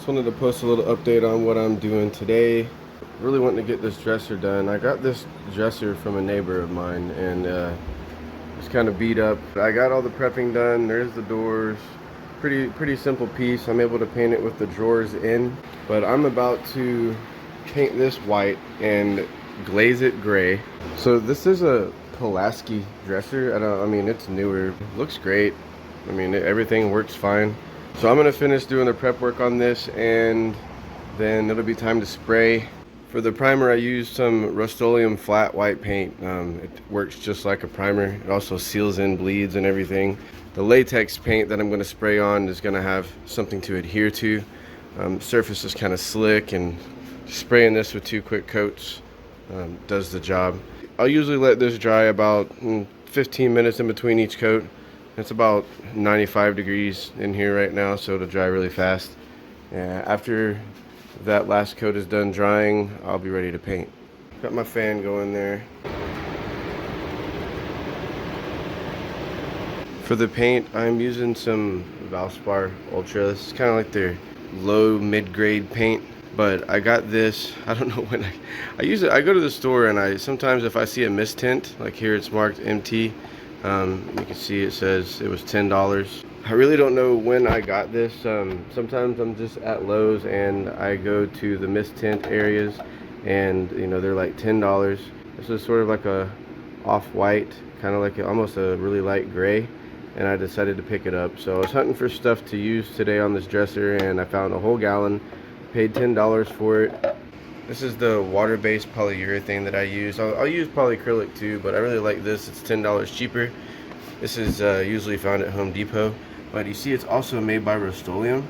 Just wanted to post a little update on what I'm doing today. Really wanting to get this dresser done. I got this dresser from a neighbor of mine, and it's kind of beat up. I got all the prepping done. There's the doors. Pretty simple piece. I'm able to paint it with the drawers in, but I'm about to paint this white and glaze it gray. So this is a Pulaski dresser. I mean, it's newer. Looks great. I mean, everything works fine. So I'm gonna finish doing the prep work on this, and then it'll be time to spray. For the primer, I used some Rust-Oleum flat white paint. It works just like a primer. It also seals in bleeds and everything. The latex paint that I'm gonna spray on is gonna have something to adhere to. Surface is kind of slick, and spraying this with 2 quick coats does the job. I'll usually let this dry about 15 minutes in between each coat. It's about 95 degrees in here right now, so it'll dry really fast. After that last coat is done drying, I'll be ready to paint. Got my fan going there. For the paint, I'm using some Valspar Ultra. This is kind of like their low mid-grade paint, but I got this. I don't know when I use it. I go to the store, and sometimes if I see a mist tint, like here it's marked MT, you can see it says it was $10. I really don't know when I got this. Sometimes I'm just at Lowe's and I go to the mist tint areas, and you know, they're like $10. This is sort of like a off-white, kind of like almost a really light gray, and I decided to pick it up. So I was hunting for stuff to use today on this dresser, and I found a whole gallon, paid $10 for it. This is the water-based polyurethane that I use. I'll use polyacrylic too, but I really like this. It's $10 cheaper. This is usually found at Home Depot, but you see it's also made by Rust-Oleum.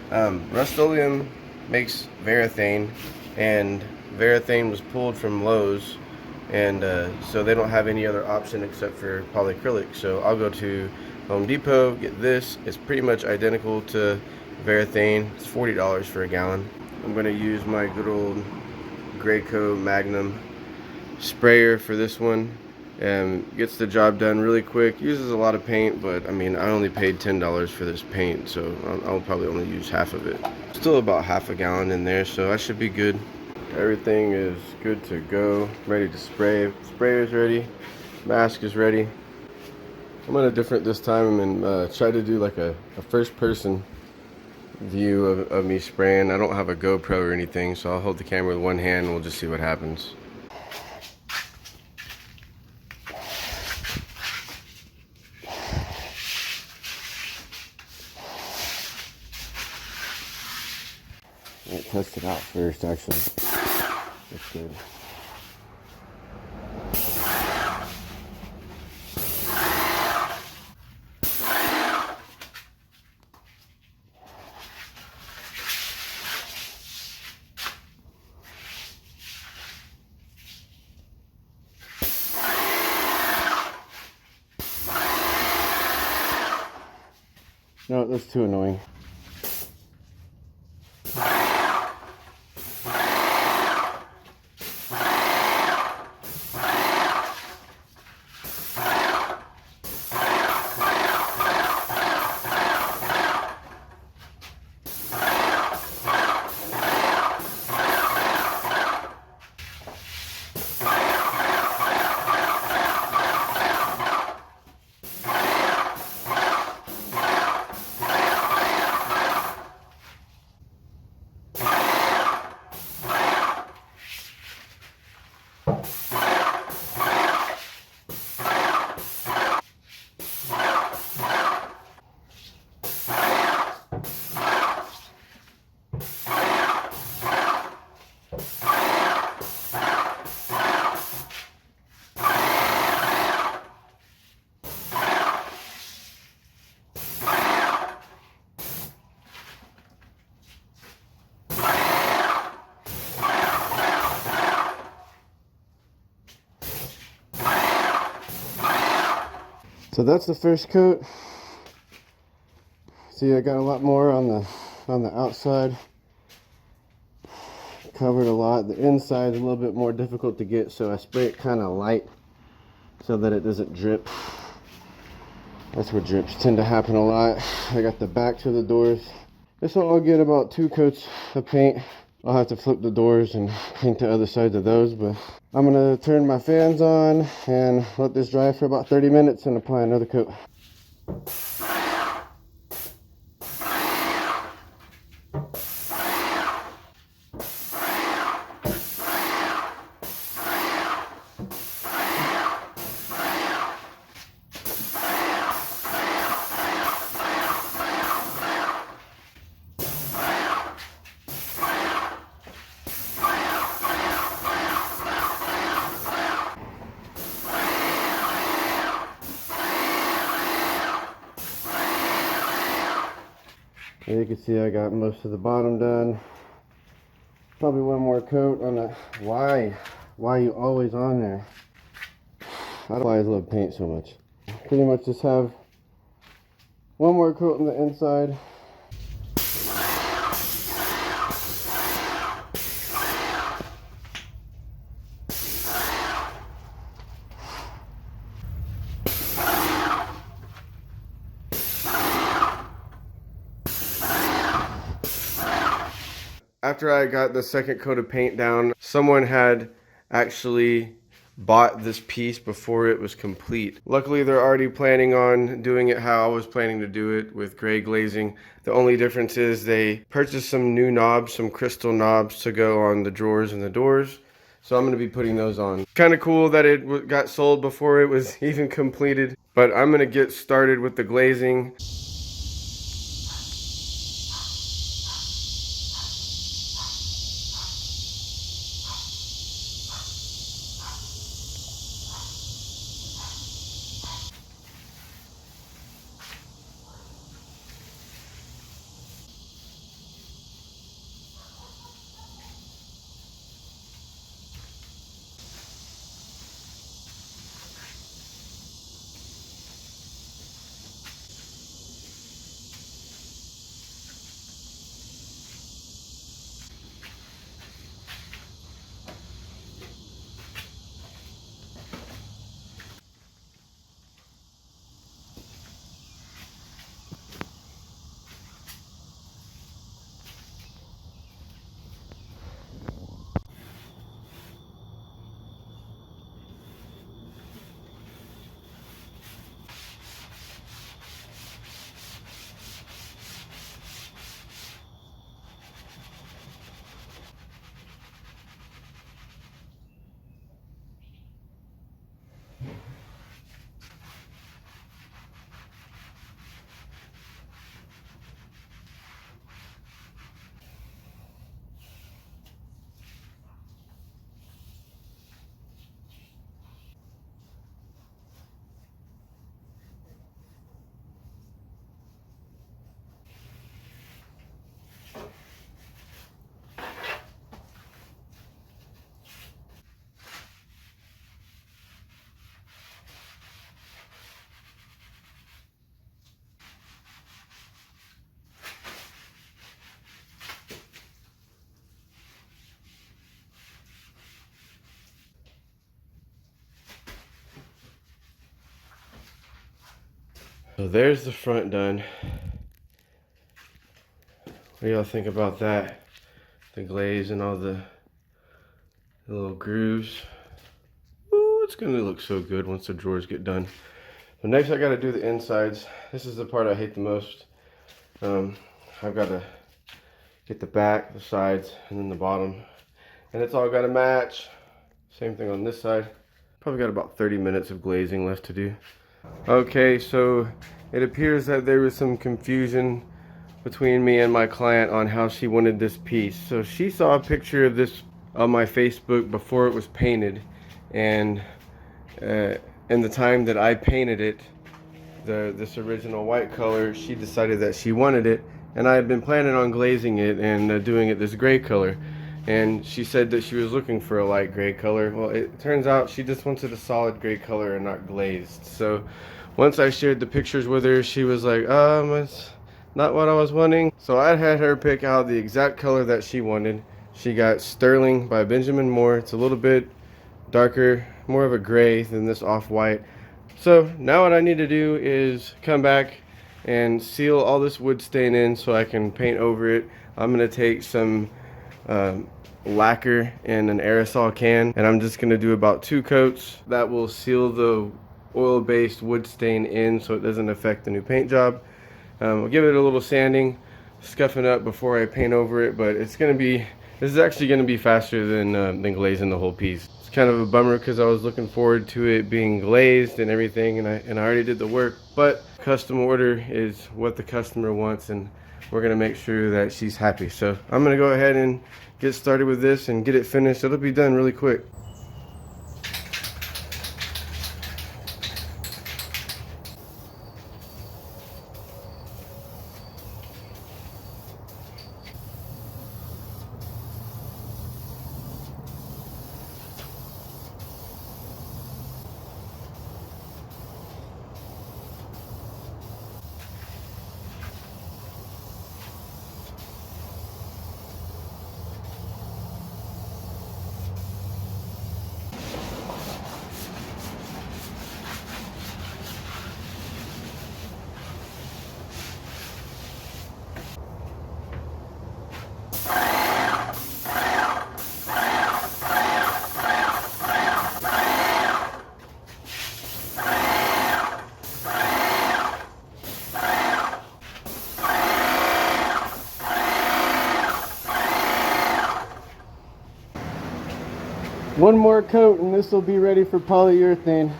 Rust-Oleum makes Varathane, and Varathane was pulled from Lowe's, and so they don't have any other option except for polyacrylic. So I'll go to Home Depot, get this. It's pretty much identical to Varathane. It's $40 for a gallon. I'm going to use my good old Graco Magnum sprayer for this one, and gets the job done really quick. Uses a lot of paint, but I mean, I only paid $10 for this paint, so I'll probably only use half of it. Still about half a gallon in there, so I should be good. Everything is good to go, ready to spray. Sprayer's ready, mask is ready. I'm gonna different this time and try to do like a first person view of me spraying. I don't have a GoPro or anything, so I'll hold the camera with one hand and we'll just see what happens. I'll test it out first, actually. That's good. No, that's too annoying. So that's the first coat. See, I got a lot more on the outside. Covered a lot. The inside is a little bit more difficult to get, so I spray it kind of light so that it doesn't drip. That's where drips tend to happen a lot. I got the backs of the doors This will all get about 2 coats of paint. I'll have to flip the doors and paint the other sides of those, but I'm gonna turn my fans on and let this dry for about 30 minutes and apply another coat. As you can see, I got most of the bottom done. Probably one more coat on the... Why are you always on there? I don't know why I love paint so much. Pretty much just have one more coat on the inside. After I got the second coat of paint down, someone had actually bought this piece before it was complete. Luckily, they're already planning on doing it how I was planning to do it, with gray glazing. The only difference is they purchased some new knobs, some crystal knobs to go on the drawers and the doors. So I'm going to be putting those on. Kind of cool that it got sold before it was even completed. But I'm going to get started with the glazing. So there's the front done. What do y'all think about that? The glaze and all the little grooves. Ooh, it's gonna look so good once the drawers get done. So next I gotta do the insides. This is the part I hate the most. I've gotta get the back, the sides, and then the bottom. And it's all gotta match. Same thing on this side. Probably got about 30 minutes of glazing left to do. Okay, so it appears that there was some confusion between me and my client on how she wanted this piece. So she saw a picture of this on my Facebook before it was painted, and in the time that I painted it, this original white color, she decided that she wanted it, and I had been planning on glazing it and doing it this gray color. And she said that she was looking for a light gray color. Well, it turns out she just wanted a solid gray color and not glazed. So once I shared the pictures with her, she was like, it's not what I was wanting. So I had her pick out the exact color that she wanted. She got Sterling by Benjamin Moore. It's a little bit darker, more of a gray than this off-white. So now what I need to do is come back and seal all this wood stain in so I can paint over it. I'm gonna take some lacquer in an aerosol can, and I'm just gonna do about 2 coats. That will seal the oil-based wood stain in so it doesn't affect the new paint job. I'll give it a little sanding, scuffing up before I paint over it, but this is actually gonna be faster than glazing the whole piece. It's kind of a bummer because I was looking forward to it being glazed and everything, and I already did the work, but custom order is what the customer wants, and we're gonna make sure that she's happy. So I'm gonna go ahead and get started with this and get it finished. It'll be done really quick. One more coat and this will be ready for polyurethane.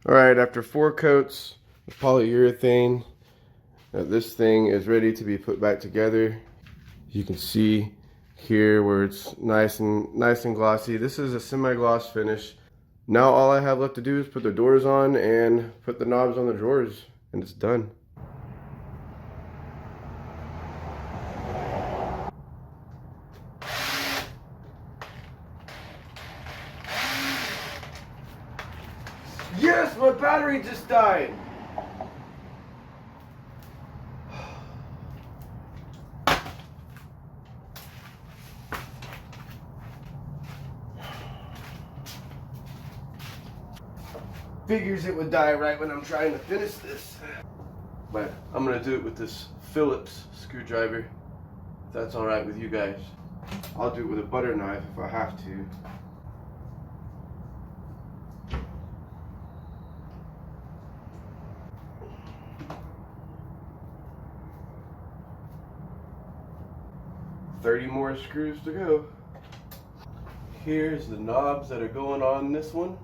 All right, after 4 coats of polyurethane, this thing is ready to be put back together. You can see here where it's nice and glossy. This is a semi-gloss finish. Now all I have left to do is put the doors on and put the knobs on the drawers, and it's done. Yes, my battery just died. Figures it would die right when I'm trying to finish this. But I'm gonna do it with this Phillips screwdriver, if that's all right with you guys. I'll do it with a butter knife if I have to. $30 more screws to go. Here's the knobs that are going on this one.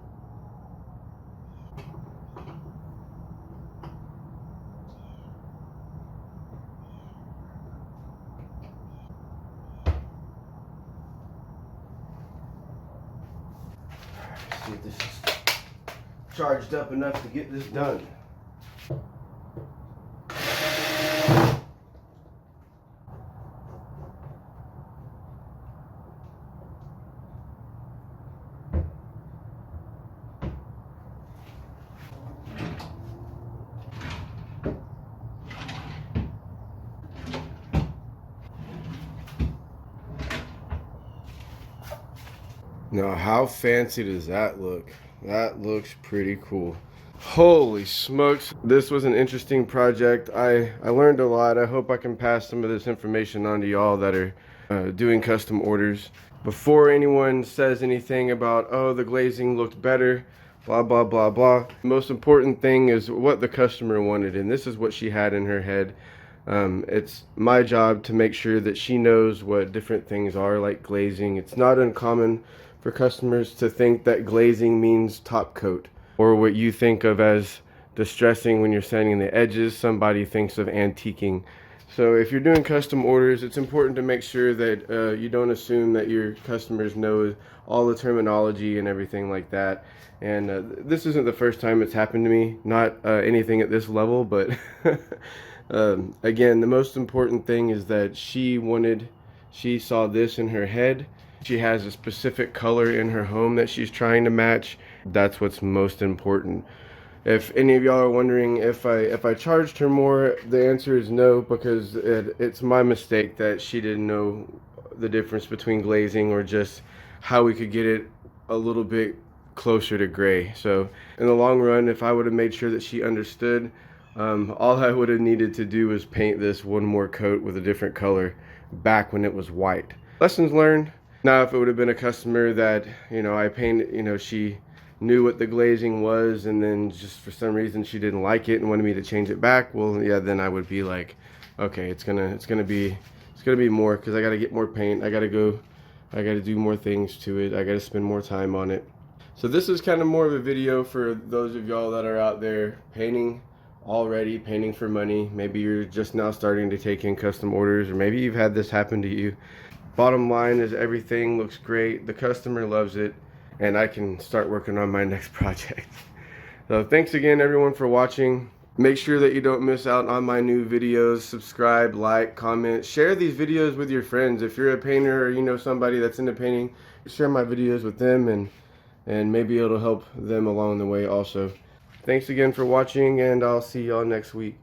See if this is charged up enough to get this done. Now, how fancy does that look? That looks pretty cool. Holy smokes, this was an interesting project. I learned a lot. I hope I can pass some of this information on to y'all that are doing custom orders. before anyone says anything about, oh, the glazing looked better, blah, blah, blah, blah. The most important thing is what the customer wanted, and this is what she had in her head. It's my job to make sure that she knows what different things are, like glazing. It's not uncommon for customers to think that glazing means top coat, or what you think of as distressing when you're sanding the edges, somebody thinks of antiquing. So if you're doing custom orders, it's important to make sure that you don't assume that your customers know all the terminology and everything like that. And this isn't the first time it's happened to me, not anything at this level, but again, the most important thing is that she saw this in her head. She has a specific color in her home that she's trying to match. That's what's most important. If any of y'all are wondering if I charged her more, the answer is no, because it's my mistake that she didn't know the difference between glazing or just how we could get it a little bit closer to gray. So in the long run, if I would have made sure that she understood, all I would have needed to do was paint this one more coat with a different color back when it was white. Lessons learned. Now if it would have been a customer that, I painted, she knew what the glazing was, and then just for some reason she didn't like it and wanted me to change it back, well, yeah, then I would be like, okay, it's gonna be more, because I gotta get more paint, I gotta do more things to it, I gotta spend more time on it. So this is kind of more of a video for those of y'all that are out there painting already, painting for money. Maybe you're just now starting to take in custom orders, or maybe you've had this happen to you. Bottom line is everything looks great, the customer loves it, and I can start working on my next project. So thanks again everyone for watching. Make sure that you don't miss out on my new videos. Subscribe, like, comment, share these videos with your friends. If you're a painter or you know somebody that's into painting, share my videos with them, and maybe it'll help them along the way also. Thanks again for watching, and I'll see y'all next week.